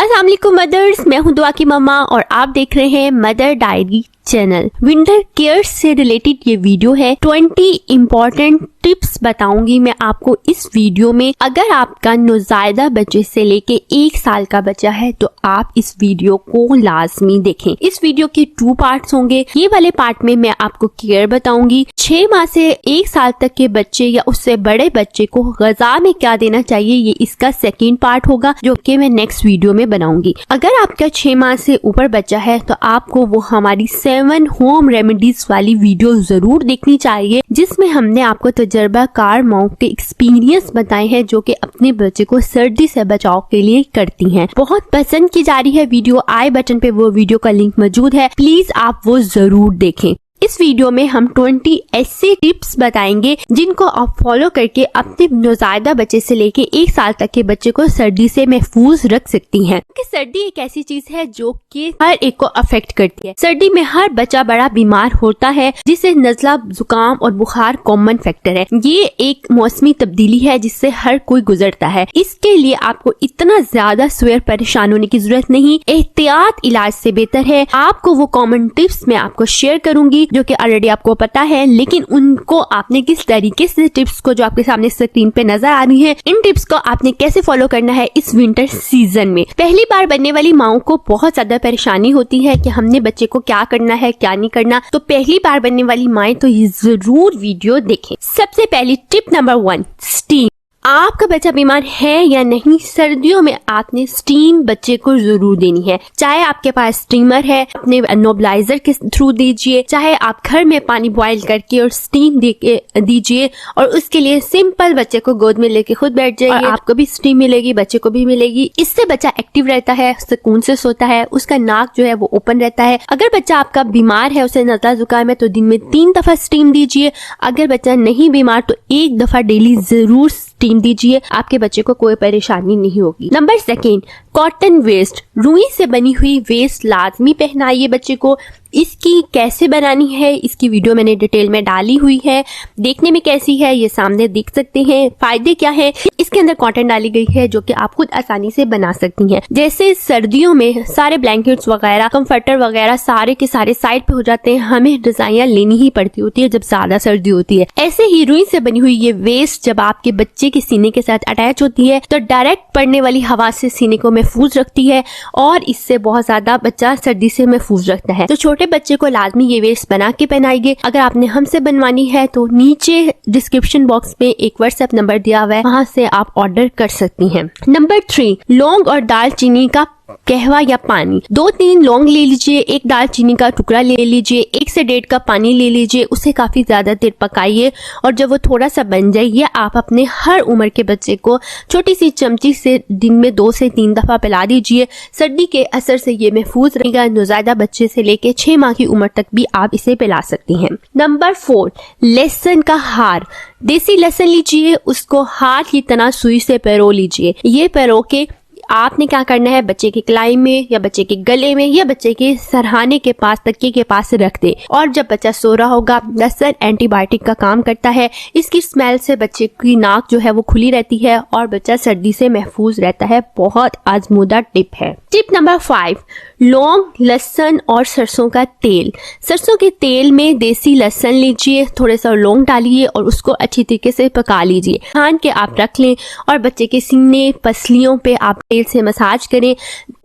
अस्सलाम वालेकुम मदर्स, मैं हूं दुआ की मम्मा और आप देख रहे हैं mother diary channel. Winter care से रिलेटेड ये वीडियो है। 20 इम्पोर्टेंट टिप्स बताऊंगी मैं आपको इस वीडियो में। अगर आपका नौज़ायदा बच्चे से लेके 1 साल का बच्चा है तो आप इस वीडियो को लाजमी देखें। इस वीडियो के 2 पार्ट्स होंगे। ये वाले पार्ट में मैं आपको केयर बताऊंगी। 6 माह से 1 साल तक के बच्चे या उससे बड़े बच्चे को ग़िज़ा में क्या देना चाहिए, ये इसका सेकेंड पार्ट होगा जो कि मैं नेक्स्ट वीडियो में बनाऊंगी। अगर आपका 6 माह से ऊपर बच्चा है तो आपको वो हमारी 7 होम रेमेडीज वाली वीडियो जरूर देखनी चाहिए, जिसमें हमने आपको तजर्बाकार माओं के एक्सपीरियंस बताए हैं जो कि अपने बच्चे को सर्दी से बचाव के लिए करती हैं। बहुत पसंद की जा रही है वीडियो। आई बटन पे वो वीडियो का लिंक मौजूद है, प्लीज आप वो जरूर देखें। इस वीडियो में हम 20 ऐसे टिप्स बताएंगे जिनको आप फॉलो करके अपने नौज़ायदा बच्चे से लेके 1 साल तक के बच्चे को सर्दी से महफूज रख सकती हैं। कि सर्दी एक ऐसी चीज है जो कि हर एक को अफेक्ट करती है। सर्दी में हर बच्चा बड़ा बीमार होता है, जिससे नज़ला, जुकाम और बुखार कॉमन फैक्टर है। ये एक मौसमी तब्दीली है जिससे हर कोई गुजरता है। इसके लिए आपको इतना ज्यादा स्वेर परेशान होने की जरूरत नहीं। एहतियात इलाज से बेहतर है। आपको वो कॉमन टिप्स मैं आपको शेयर करूंगी जो कि ऑलरेडी आपको पता है, लेकिन उनको आपने किस तरीके से टिप्स को जो आपके सामने स्क्रीन पे नजर आ रही हैं, इन टिप्स को आपने कैसे फॉलो करना है इस विंटर सीजन में। पहली बार बनने वाली माओं को बहुत ज्यादा परेशानी होती है कि हमने बच्चे को क्या करना है क्या नहीं करना। तो पहली बार बनने वाली माएं तो ये जरूर वीडियो देखें। सबसे पहली टिप नंबर 1, स्टीम। आपका बच्चा बीमार है या नहीं, सर्दियों में आपने स्टीम बच्चे को जरूर देनी है। चाहे आपके पास स्टीमर है, अपने नोबलाइजर के थ्रू दीजिए, चाहे आप घर में पानी बॉईल करके और स्टीम दे के दीजिए, और उसके लिए सिंपल बच्चे को गोद में लेके खुद बैठ जाइए और आपको भी स्टीम मिलेगी, बच्चे को भी मिलेगी। इससे बच्चा एक्टिव रहता है, सुकून से सोता है, उसका नाक जो है वो ओपन रहता है। अगर बच्चा आपका बीमार है, उसे नज़ला जुकाम है, तो दिन में 3 दफा स्टीम दीजिए। अगर बच्चा नहीं बीमार तो 1 दफा डेली जरूर स्टीम दीजिए, आपके बच्चे को कोई परेशानी नहीं होगी। Number 2, cotton vest. रुई से बनी हुई वेस्ट लाजमी पहनाइए बच्चे को। इसकी कैसे बनानी है इसकी वीडियो मैंने डिटेल में डाली हुई है। देखने में कैसी है ये सामने देख सकते हैं। फायदे क्या है, इसके अंदर कॉटन डाली गई है जो कि आप खुद आसानी से बना सकती हैं। जैसे सर्दियों में सारे ब्लैंकेट्स वगैरह, कंफर्टर वगैरह सारे के सारे साइड पे हो जाते हैं, हमें रजाइयां लेनी ही पड़ती होती है जब ज्यादा सर्दी होती है। ऐसे ही रुई से बनी हुई ये वेस्ट जब आपके बच्चे के सीने के साथ अटैच होती है तो डायरेक्ट पड़ने वाली हवा से सीने को महफूज रखती है और इससे बहुत ज्यादा बच्चा सर्दी से महफूज रखता है। तो छोटे बच्चे को लाजमी ये वेस्ट बना के पहनाइए। अगर आपने हमसे बनवानी है तो नीचे डिस्क्रिप्शन बॉक्स में एक व्हाट्सएप नंबर दिया हुआ है, वहां से आप ऑर्डर कर सकती हैं। नंबर 3, लौंग और दालचीनी का कहवा या पानी। 2-3 लौंग ले लीजिए, 1 दालचीनी का टुकड़ा ले लीजिए, 1 से 1.5 कप पानी ले लीजिए, उसे काफी ज्यादा देर पकाइए और जब वो थोड़ा सा बन जाए, ये आप अपने हर उम्र के बच्चे को छोटी सी चमची से दिन में 2 से 3 दफा पिला दीजिए। सर्दी के असर से ये महफूज रहेगा। नौज़ायदा बच्चे से लेके 6 माह की उम्र तक भी आप इसे पिला सकती हैं। नंबर 4, लहसुन का हार। देसी लहसुन लीजिए, उसको हार की तरह सुई से पिरो लीजिए। ये पिरो के आपने क्या करना है, बच्चे के कलाई में या बच्चे के गले में या बच्चे के सरहाने के पास, तकिए के पास रख दे। और जब बच्चा सो रहा होगा, लहसुन एंटीबायोटिक का काम करता है। इसकी स्मेल से बच्चे की नाक जो है वो खुली रहती है और बच्चा सर्दी से महफूज रहता है। बहुत आजमूदा टिप है। टिप नंबर 5, लौंग, लहसुन और सरसों का तेल। सरसों के तेल में देसी लहसुन लीजिए, थोड़े सा लौंग डालिए और उसको अच्छी तरीके से पका लीजिए। छान के आप रख लें और बच्चे के सीने, पसलियों पे आप तेल से मसाज करें,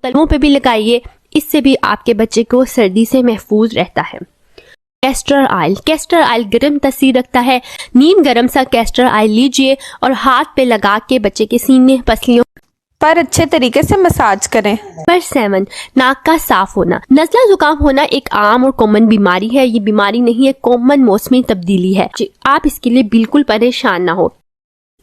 तलवों पे भी लगाइए। इससे भी आपके बच्चे को सर्दी से महफूज रहता है। Castor oil. कैस्टर ऑयल गर्म तासीर रखता है। नीम गर्म सा कैस्टर ऑयल लीजिए और हाथ पे लगा के बच्चे के सीने, पसलियों पर अच्छे तरीके से मसाज करें। नंबर 7, नाक का साफ होना। नज़ला जुकाम होना एक आम और कॉमन बीमारी है। ये बीमारी नहीं है, कॉमन मौसमी तब्दीली है। आप इसके लिए बिल्कुल परेशान ना हो।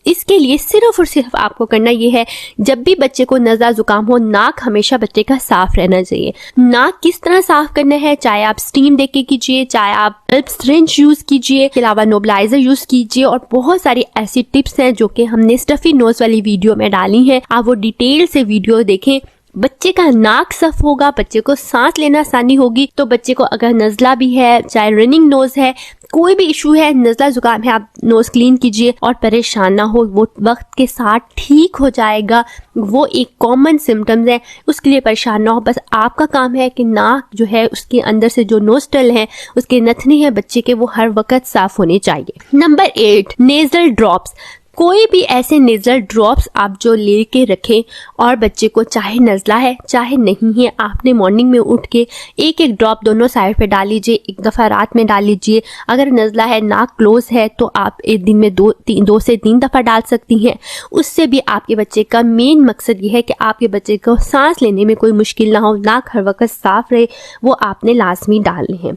इसके लिए सिर्फ और सिर्फ आपको करना ये है, जब भी बच्चे को नज़ला जुकाम हो, नाक हमेशा बच्चे का साफ रहना चाहिए। नाक किस तरह साफ करना है, चाहे आप स्टीम देके कीजिए, चाहे आप सिरिंज यूज कीजिए, इसके अलावा नोबलाइजर यूज कीजिए, और बहुत सारी ऐसी टिप्स हैं जो कि हमने स्टफी नोज वाली वीडियो में डाली हैं। आप वो डिटेल से वीडियो देखें। बच्चे का नाक साफ होगा, बच्चे को सांस लेना आसानी होगी। तो बच्चे को अगर नज़ला भी है, चाहे रनिंग नोज है, कोई भी इशू है, नज़ला जुकाम है, आप नोज क्लीन कीजिए और परेशान ना हो, वो वक्त के साथ ठीक हो जाएगा। वो एक कॉमन सिम्टम्स है, उसके लिए परेशान ना हो। बस आपका काम है कि नाक जो है उसके अंदर से जो नोस्ट्रल है, उसके नथनी है बच्चे के, वो हर वक्त साफ होने चाहिए। Number 8, nasal drops. कोई भी ऐसे नेजल ड्रॉप्स आप जो लेके रखें और बच्चे को, चाहे नज़ला है चाहे नहीं है, आपने मॉर्निंग में उठ के एक एक ड्रॉप दोनों साइड पे डाल लीजिए, एक दफ़ा रात में डाल लीजिए। अगर नज़ला है, नाक क्लोज है, तो आप एक दिन में दो से तीन दफ़ा डाल सकती हैं। उससे भी आपके बच्चे का मेन मकसद ये है कि आपके बच्चे को सांस लेने में कोई मुश्किल ना हो, नाक हर वक्त साफ रहे, वो आपने लाजमी डालने हैं।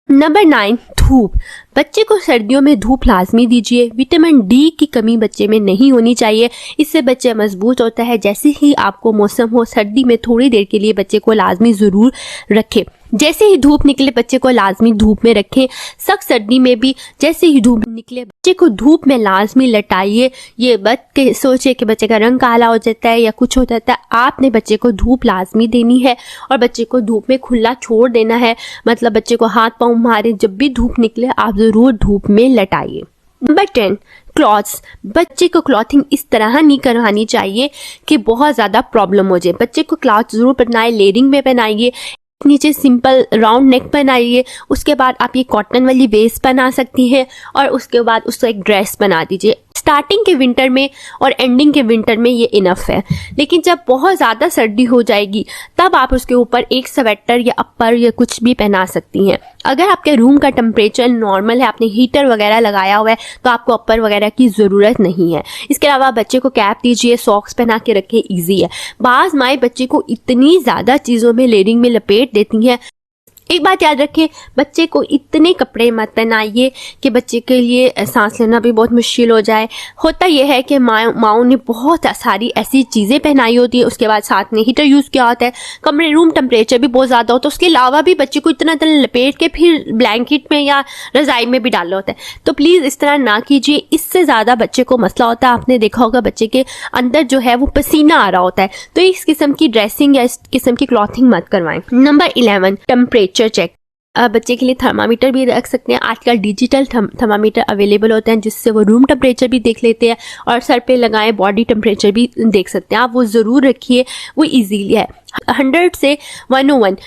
नंबर 9, धूप। बच्चे को सर्दियों में धूप लाजमी दीजिए। विटामिन डी की कमी बच्चे में नहीं होनी चाहिए, इससे बच्चा मजबूत होता है। जैसे ही आपको मौसम हो, सर्दी में थोड़ी देर के लिए बच्चे को लाजमी ज़रूर रखें। जैसे ही धूप निकले बच्चे को लाजमी धूप में रखें। सख्त सर्दी में भी जैसे ही धूप निकले बच्चे को धूप में लाजमी लटाइए। ये मत के सोचे कि बच्चे का रंग काला हो जाता है या कुछ हो जाता है। आपने बच्चे को धूप लाजमी देनी है और बच्चे को धूप में खुला छोड़ देना है, मतलब बच्चे को हाथ पाँव मारे, जब भी धूप निकले आप ज़रूर धूप में लटाइए। Number 10, clothes. बच्चे को क्लॉथिंग इस तरह नहीं करवानी चाहिए कि बहुत ज़्यादा प्रॉब्लम हो जाए। बच्चे को क्लॉथ ज़रूर पहनाए, लेयरिंग में पहनाइए, नीचे सिंपल राउंड नेक बनाइए। उसके बाद आप ये कॉटन वाली वेस्ट बना सकती हैं और उसके बाद उसको एक ड्रेस बना दीजिए। स्टार्टिंग के विंटर में और एंडिंग के विंटर में ये इनफ है, लेकिन जब बहुत ज़्यादा सर्दी हो जाएगी तब आप उसके ऊपर एक स्वेटर या अपर या कुछ भी पहना सकती हैं। अगर आपके रूम का टेम्परेचर नॉर्मल है, आपने हीटर वगैरह लगाया हुआ है, तो आपको अपर वगैरह की ज़रूरत नहीं है। इसके अलावा बच्चे को कैप दीजिए, सॉक्स पहना के रखें, ईजी है। बाज़ माएँ बच्चे को इतनी ज़्यादा चीज़ों में लेयरिंग में लपेट देती हैं। एक बात याद रखें, बच्चे को इतने कपड़े मत पहनाइए कि बच्चे के लिए सांस लेना भी बहुत मुश्किल हो जाए। होता यह है कि माओ ने बहुत सारी ऐसी चीज़ें पहनाई होती है, उसके बाद साथ में हीटर यूज़ किया होता है, कमरे रूम टेम्परेचर भी बहुत ज़्यादा होता है, उसके अलावा भी बच्चे को इतना लपेट के फिर ब्लैंकेट में या रज़ाई में भी डालना होता है। तो प्लीज़ इस तरह ना कीजिए, इससे ज़्यादा बच्चे को मसला होता है। आपने देखा होगा बच्चे के अंदर जो है वो पसीना आ रहा होता है, तो इस किस्म की ड्रेसिंग या इस किस्म की क्लॉथिंग मत करवाएं। Number 11, temperature check. बच्चे के लिए थर्मामीटर भी रख सकते हैं। आजकल डिजिटल थर्मामीटर अवेलेबल होते हैं, जिससे वो रूम टेम्परेचर भी देख लेते हैं और सर पे लगाएं बॉडी टेम्परेचर भी देख सकते हैं। आप वो ज़रूर रखिए, वो इजीली है। 100 से 101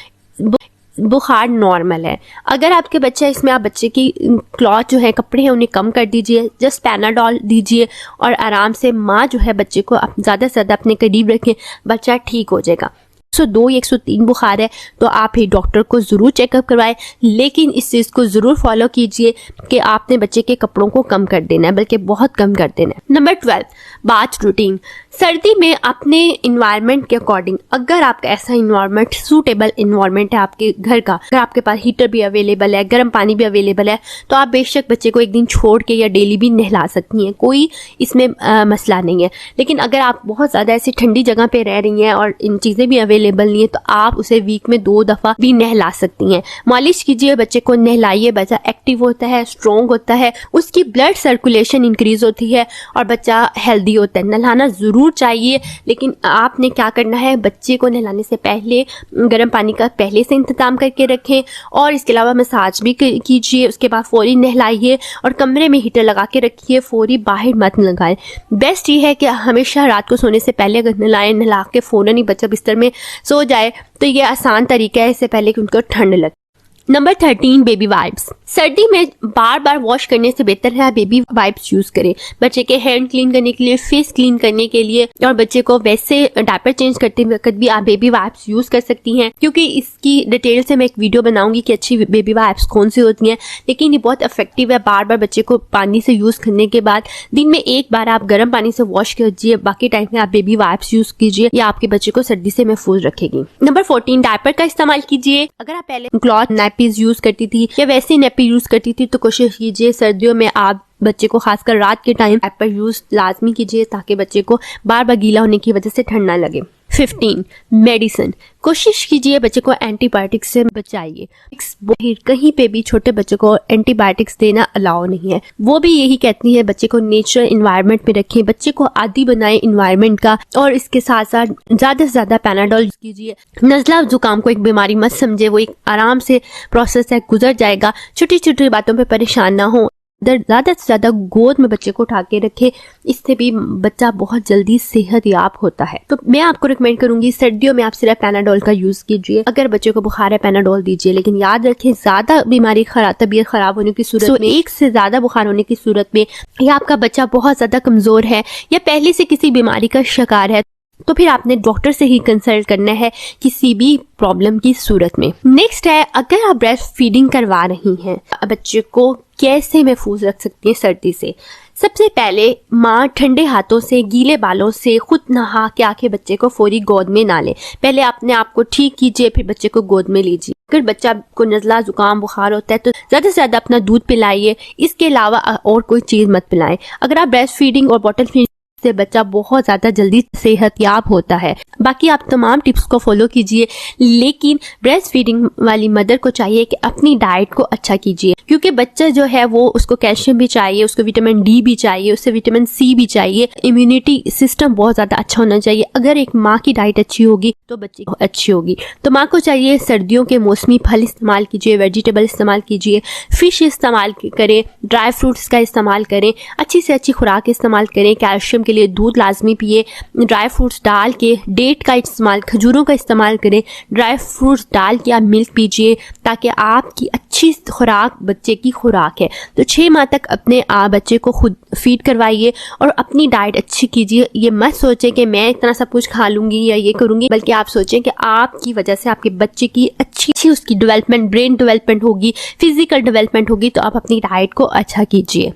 बुखार नॉर्मल है। अगर आपके बच्चा इसमें, आप बच्चे की क्लॉथ जो है, कपड़े हैं, उन्हें कम कर दीजिए, जस्ट पैनाडॉल दीजिए और आराम से माँ जो है बच्चे को ज़्यादा से ज़्यादा अपने करीब रखें, बच्चा ठीक हो जाएगा। 102 या 103 बुखार है तो आप ही डॉक्टर को ज़रूर चेकअप करवाएं, लेकिन इस चीज़ को ज़रूर फॉलो कीजिए कि आपने बच्चे के कपड़ों को कम कर देना है, बल्कि बहुत कम कर देना है। Number 12, bath routine. सर्दी में अपने इन्वायरमेंट के अकॉर्डिंग, अगर आपका ऐसा इन्वायरमेंट सूटेबल इन्वायरमेंट है आपके घर का, अगर आपके पास हीटर भी अवेलेबल है, गर्म पानी भी अवेलेबल है, तो आप बेशक बच्चे को एक दिन छोड़ के या डेली भी नहला सकती हैं, कोई इसमें मसला नहीं है। लेकिन अगर आप बहुत ज़्यादा ऐसी ठंडी जगह पे रह रही हैं और इन चीज़ें भी अवेलेबल नहीं है, तो आप उसे वीक में 2 दफ़ा भी नहला सकती हैं। मालिश कीजिए, बच्चे को नहलाइए, बच्चा एक्टिव होता है, स्ट्रॉन्ग होता है, उसकी ब्लड सर्कुलेशन इंक्रीज होती है और बच्चा हेल्दी होता है। नहलाना ज़रूर चाहिए, लेकिन आपने क्या करना है, बच्चे को नहलाने से पहले गर्म पानी का पहले से इंतजाम करके रखें और इसके अलावा मसाज भी कीजिए। उसके बाद फौरी नहलाइए और कमरे में हीटर लगा के रखिए, फौरी बाहर मत लगाएं। बेस्ट ये है कि हमेशा रात को सोने से पहले अगर नहलाएं, नहला के फ़ौरन ही बच्चा बिस्तर में सो जाए, तो ये आसान तरीका है इससे पहले कि उनको ठंड लगे। Number 13, baby wipes. सर्दी में बार बार वॉश करने से बेहतर है बेबी वाइप्स यूज़ करें, बच्चे के हैंड क्लीन करने के लिए, फेस क्लीन करने के लिए, और बच्चे को वैसे डायपर चेंज करते वक्त भी आप बेबी वाइप्स यूज़ कर सकती हैं, क्योंकि इसकी डिटेल से मैं एक वीडियो बनाऊंगी कि अच्छी बेबी वाइप्स कौन सी होती हैं। लेकिन ये बहुत इफेक्टिव है। बार बार बच्चे को पानी से यूज़ करने के बाद दिन में एक बार आप गर्म पानी से वॉश कीजिए, बाकी टाइम में आप बेबी वाइप्स यूज़ कीजिए, या आपके बच्चे को सर्दी से महफूज रखेगी। नंबर 14, डायपर का इस्तेमाल कीजिए। अगर आप पहले क्लॉथ नैपीज यूज़ करती थी या वैसे नैपी यूज़ करती थी, तो कोशिश कीजिए सर्दियों में आप बच्चे को खासकर रात के टाइम डायपर यूज़ लाजमी कीजिए, ताकि बच्चे को बार बार गीला होने की वजह से ठंड ना लगे। 15 मेडिसिन, कोशिश कीजिए बच्चे को एंटीबायोटिक्स से बचाइए। कहीं पे भी छोटे बच्चे को एंटीबायोटिक्स देना अलाउ नहीं है। वो भी यही कहती है बच्चे को नेचुरल इन्वायरमेंट में रखें, बच्चे को आदी बनाए इन्वायरमेंट का, और इसके साथ साथ ज्यादा से ज्यादा पैनाडोल कीजिए। नज़ला जुकाम को एक बीमारी मत समझे, वो एक आराम से प्रोसेस है, गुजर जाएगा। छोटी छोटी बातों पे परेशान ना हो। ज्यादा से ज्यादा गोद में बच्चे को उठा के रखे, इससे भी बच्चा बहुत जल्दी सेहत याब होता है। तो मैं आपको रिकमेंड करूंगी सर्दियों में आप सिर्फ पैनाडोल का यूज कीजिए। अगर बच्चे को बुखार है पैनाडोल दीजिए, लेकिन याद रखें ज्यादा बीमारी तबीयत खराब होने की सूरत में, एक से ज्यादा बुखार होने की सूरत में, या आपका बच्चा बहुत ज्यादा कमजोर है या पहले से किसी बीमारी का शिकार है, तो फिर आपने डॉक्टर से ही कंसल्ट करना है किसी भी प्रॉब्लम की सूरत में। नेक्स्ट है, अगर आप ब्रेस्ट फीडिंग करवा रही हैं, बच्चे को कैसे महफूज रख सकती है सर्दी से। सबसे पहले माँ ठंडे हाथों से, गीले बालों से खुद नहा के आके बच्चे को फौरी गोद में ना ले। पहले अपने आप को ठीक कीजिए, फिर बच्चे को गोद में लीजिए। अगर बच्चा को नज़ला जुकाम बुखार होता है तो ज्यादा से ज्यादा अपना दूध पिलाइए, इसके अलावा और कोई चीज मत पिलाएं। अगर आप ब्रेस्ट फीडिंग और बॉटल फीडिंग से बच्चा बहुत ज्यादा जल्दी सेहत याब होता है। बाकी आप तमाम टिप्स को फॉलो कीजिए, लेकिन ब्रेस्ट फीडिंग वाली मदर को चाहिए कि अपनी डाइट को अच्छा कीजिए, क्योंकि बच्चा जो है वो उसको कैल्शियम भी चाहिए, उसको विटामिन डी भी चाहिए, उससे विटामिन सी भी चाहिए। इम्यूनिटी सिस्टम बहुत ज्यादा अच्छा होना चाहिए। अगर एक माँ की डाइट अच्छी होगी तो बच्चे की अच्छी होगी। तो माँ को चाहिए सर्दियों के मौसमी फल इस्तेमाल कीजिए, वेजिटेबल इस्तेमाल कीजिए, फिश इस्तेमाल करें, ड्राई फ्रूट्स का इस्तेमाल करें, अच्छी से अच्छी खुराक इस्तेमाल करें। कैल्शियम के लिए दूध लाजमी पिए, ड्राई फ्रूट्स डाल के, डेट का इस्तेमाल, खजूरों का इस्तेमाल करें, ड्राई फ्रूट्स डाल के आप मिल्क पीजिए, ताकि आपकी अच्छी खुराक बच्चे की खुराक है। तो 6 माह तक अपने बच्चे को खुद फीड करवाइए और अपनी डाइट अच्छी कीजिए। ये मत सोचें कि मैं इतना सब कुछ खा लूंगी या ये करूंगी, बल्कि आप सोचें कि आपकी वजह से आपके बच्चे की अच्छी उसकी डेवलपमेंट, ब्रेन डेवलपमेंट होगी, फिजिकल डेवलपमेंट होगी। तो आप अपनी डाइट को अच्छा कीजिए।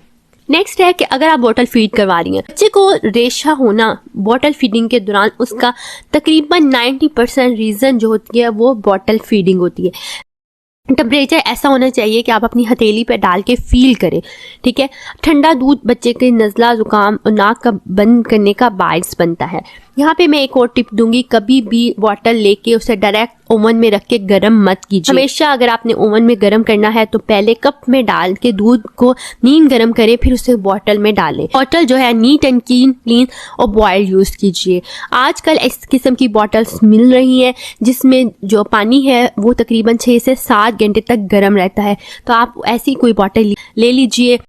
नेक्स्ट है कि अगर आप बॉटल फीड करवा रही हैं, बच्चे को रेशा होना बॉटल फीडिंग के दौरान उसका तकरीबन 90% रीजन जो होती है वो बॉटल फीडिंग होती है। टेम्परेचर ऐसा होना चाहिए कि आप अपनी हथेली पे डाल के फील करें, ठीक है। ठंडा दूध बच्चे के नज़ला जुकाम और नाक का बंद करने का बायस बनता है। यहाँ पे मैं एक और टिप दूंगी, कभी भी बॉटल लेके उसे डायरेक्ट ओवन में रख के गर्म मत कीजिए। हमेशा अगर आपने ओवन में गर्म करना है तो पहले कप में डाल के दूध को नीम गर्म करें, फिर उसे बॉटल में डालें। बॉटल जो है नीट एंड क्लीन और बॉइल्ड यूज कीजिए। आजकल इस किस्म की बॉटल्स मिल रही हैं जिसमें जो पानी है वो तकरीबन 6 से 7 घंटे तक गर्म रहता है। तो आप ऐसी कोई बॉटल ले लीजिए,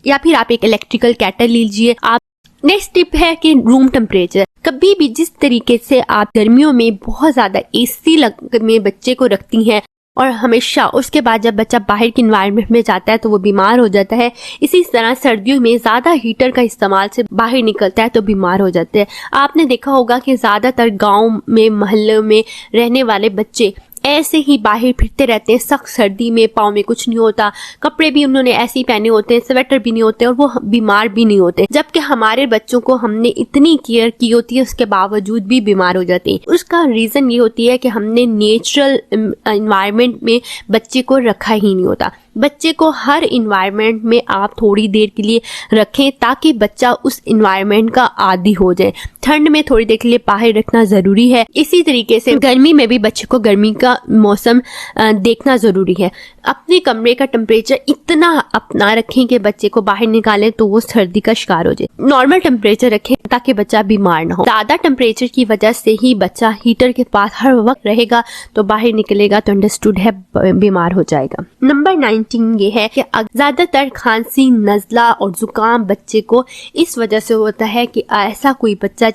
या फिर आप एक इलेक्ट्रिकल केटल लीजिए। आप नेक्स्ट टिप है कि रूम टेम्परेचर, कभी भी जिस तरीके से आप गर्मियों में बहुत ज्यादा एसी में बच्चे को रखती हैं और हमेशा उसके बाद जब बच्चा बाहर के इन्वायरमेंट में जाता है तो वो बीमार हो जाता है, इसी तरह सर्दियों में ज्यादा हीटर का इस्तेमाल से बाहर निकलता है तो बीमार हो जाते हैं। आपने देखा होगा कि ज्यादातर गाँव में, मोहल्लों में रहने वाले बच्चे ऐसे ही बाहर फिरते रहते हैं, सख्त सर्दी में पाँव में कुछ नहीं होता, कपड़े भी उन्होंने ऐसे ही पहने होते हैं, स्वेटर भी नहीं होते और वो बीमार भी नहीं होते। जबकि हमारे बच्चों को हमने इतनी केयर की होती है उसके बावजूद भी बीमार हो जाते हैं। उसका रीजन ये होती है कि हमने नेचुरल इन्वायरमेंट में बच्चे को रखा ही नहीं होता। बच्चे को हर इन्वायरमेंट में आप थोड़ी देर के लिए रखें ताकि बच्चा उस इन्वायरमेंट का आदी हो जाए। ठंड में थोड़ी देर के लिए बाहर रखना जरूरी है। इसी तरीके से गर्मी में भी बच्चे को गर्मी का मौसम देखना जरूरी है। अपने कमरे का टेम्परेचर इतना अपना रखें कि बच्चे को बाहर निकालें तो वो सर्दी का शिकार हो जाए। नॉर्मल टेम्परेचर रखें ताकि बच्चा बीमार ना हो। ज्यादा टेम्परेचर की वजह से ही बच्चा हीटर के पास हर वक्त रहेगा तो बाहर निकलेगा तो अंडरस्टूड है बीमार हो जाएगा। नंबर 19 ये है कि ज्यादातर खांसी, नज़ला और जुकाम बच्चे को इस वजह से होता है कि ऐसा कोई बच्चा,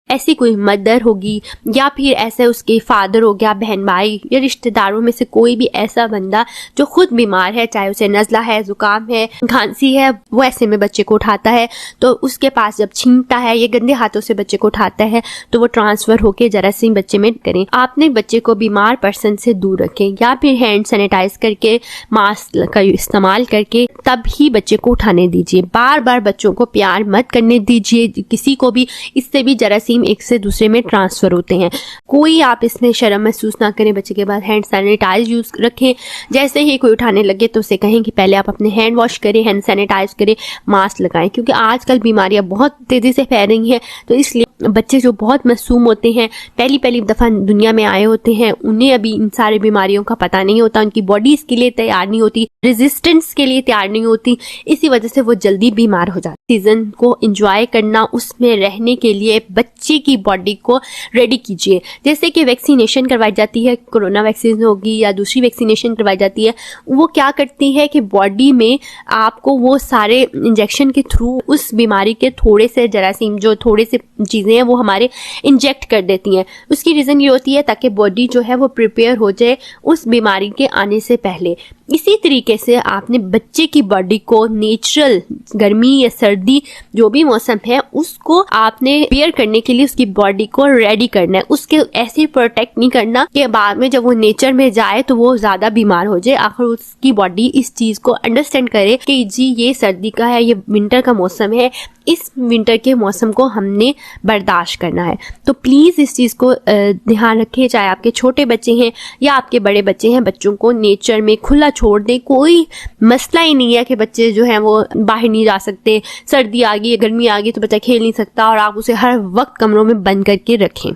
ऐसी कोई मदर होगी या फिर ऐसे उसके फादर हो गया, बहन भाई या रिश्तेदारों में से कोई भी ऐसा बंदा जो खुद बीमार है, चाहे उसे नज़ला है, जुकाम है, खांसी है, वो ऐसे में बच्चे को उठाता है तो उसके पास जब छींकता है या गंदे हाथों से बच्चे को उठाता है तो वो ट्रांसफर होके जरासीम बच्चे में करें। आपने बच्चे को बीमार पर्सन से दूर रखें या फिर हैंड सैनिटाइज करके, मास्क का इस्तेमाल करके तब ही बच्चे को उठाने दीजिए। बार बार बच्चों को प्यार मत करने दीजिए किसी को भी, इससे भी जरासीम एक से दूसरे में ट्रांसफर होते हैं। कोई आप इसमें शर्म महसूस ना करें। बच्चे के बाद हैंड सैनिटाइज यूज रखें। जैसे ही कोई उठाने लगे तो उसे कहें कि पहले आप अपने हैंड वॉश करें, हैंड सैनिटाइज करें, मास्क लगाएं, क्योंकि आजकल बीमारियां बहुत तेजी से फैल रही हैं तो इसलिए बच्चे जो बहुत मासूम होते हैं, पहली दफ़ा दुनिया में आए होते हैं, उन्हें अभी इन सारे बीमारियों का पता नहीं होता, उनकी बॉडी इसके लिए तैयार नहीं होती, रेजिस्टेंस के लिए तैयार नहीं होती, इसी वजह से वो जल्दी बीमार हो जाते। सीजन को एंजॉय करना, उसमें रहने के लिए बच्चे की बॉडी को रेडी कीजिए। जैसे कि वैक्सीनेशन करवाई जाती है, कोरोना वैक्सीन होगी या दूसरी वैक्सीनेशन करवाई जाती है, वो क्या करती है कि बॉडी में आपको वो सारे इंजेक्शन के थ्रू उस बीमारी के थोड़े से जरासीम, जो थोड़े से चीज़ें हैं, वो हमारे इंजेक्ट कर देती हैं। उसकी रीज़न ये होती है ताकि बॉडी जो है वो प्रिपेयर हो जाए उस बीमारी के आने से पहले। इसी तरीके से आपने बच्चे की बॉडी को नेचुरल गर्मी या सर्दी जो भी मौसम है उसको आपने प्रिपेयर करने के लिए उसकी बॉडी को रेडी करना है। उसके ऐसे प्रोटेक्ट नहीं करना कि बाद में जब वो नेचर में जाए तो वो ज़्यादा बीमार हो जाए। आखिर उसकी बॉडी इस चीज़ को अंडरस्टैंड करे कि जी ये सर्दी का है, ये विंटर का मौसम है, इस विंटर के मौसम को हमने बर्दाश्त करना है। तो प्लीज़ इस चीज़ को ध्यान रखें, चाहे आपके छोटे बच्चे हैं या आपके बड़े बच्चे हैं, बच्चों को नेचर में खुला छोड़ दें। कोई मसला ही नहीं है कि बच्चे जो हैं वो बाहर नहीं जा सकते, सर्दी आ गई, गर्मी आ गई तो बच्चा खेल नहीं सकता और आप उसे हर वक्त कमरों में बंद करके रखें।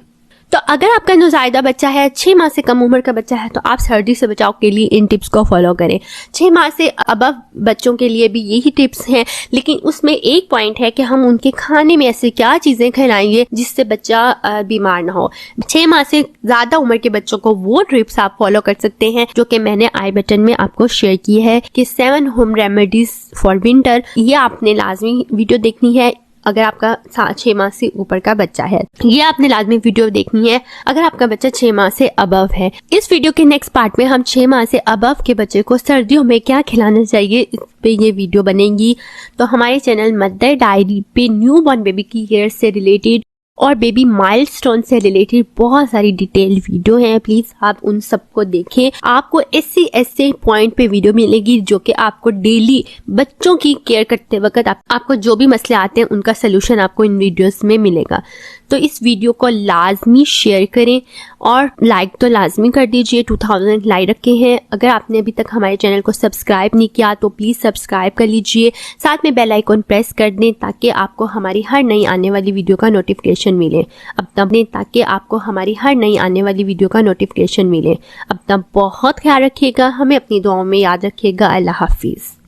तो अगर आपका नौज़ायदा बच्चा है, 6 माह से कम उम्र का बच्चा है, तो आप सर्दी से बचाव के लिए इन टिप्स को फॉलो करें। 6 माह से अबव बच्चों के लिए भी यही टिप्स हैं, लेकिन उसमें एक पॉइंट है कि हम उनके खाने में ऐसे क्या चीज़ें खिलाएंगे जिससे बच्चा बीमार ना हो। 6 माह से ज़्यादा उम्र के बच्चों को वो टिप्स आप फॉलो कर सकते हैं जो कि मैंने आई बटन में आपको शेयर की है कि 7 होम रेमेडीज फॉर विंटर। ये आपने लाजमी वीडियो देखनी है अगर आपका 6 माह से ऊपर का बच्चा है। ये आपने लाजमी वीडियो देखनी है अगर आपका बच्चा 6 माह से अबव है। इस वीडियो के नेक्स्ट पार्ट में हम 6 माह से अबव के बच्चे को सर्दियों में क्या खिलाना चाहिए, इस पे ये वीडियो बनेगी। तो हमारे चैनल मदर डायरी पे न्यू बॉर्न बेबी की केयर से रिलेटेड और बेबी माइलस्टोन से रिलेटेड बहुत सारी डिटेल वीडियो हैं, प्लीज आप उन सबको देखें। आपको ऐसे पॉइंट पे वीडियो मिलेगी जो कि आपको डेली बच्चों की केयर करते वक्त आपको जो भी मसले आते हैं उनका सोल्यूशन आपको इन वीडियोस में मिलेगा। तो इस वीडियो को लाजमी शेयर करें और लाइक तो लाजमी कर दीजिए। 2000 लाइक रखे हैं। अगर आपने अभी तक हमारे चैनल को सब्सक्राइब नहीं किया तो प्लीज़ सब्सक्राइब कर लीजिए, साथ में बेल आइकन प्रेस कर दें ताकि आपको हमारी हर नई आने वाली वीडियो का नोटिफिकेशन मिले। अब तब ताकि आपको हमारी हर नई आने वाली वीडियो का नोटिफिकेशन मिले। अब तब बहुत ख्याल रखिएगा, हमें अपनी दुआओं में याद रखिएगा। अल्लाह हाफिज़।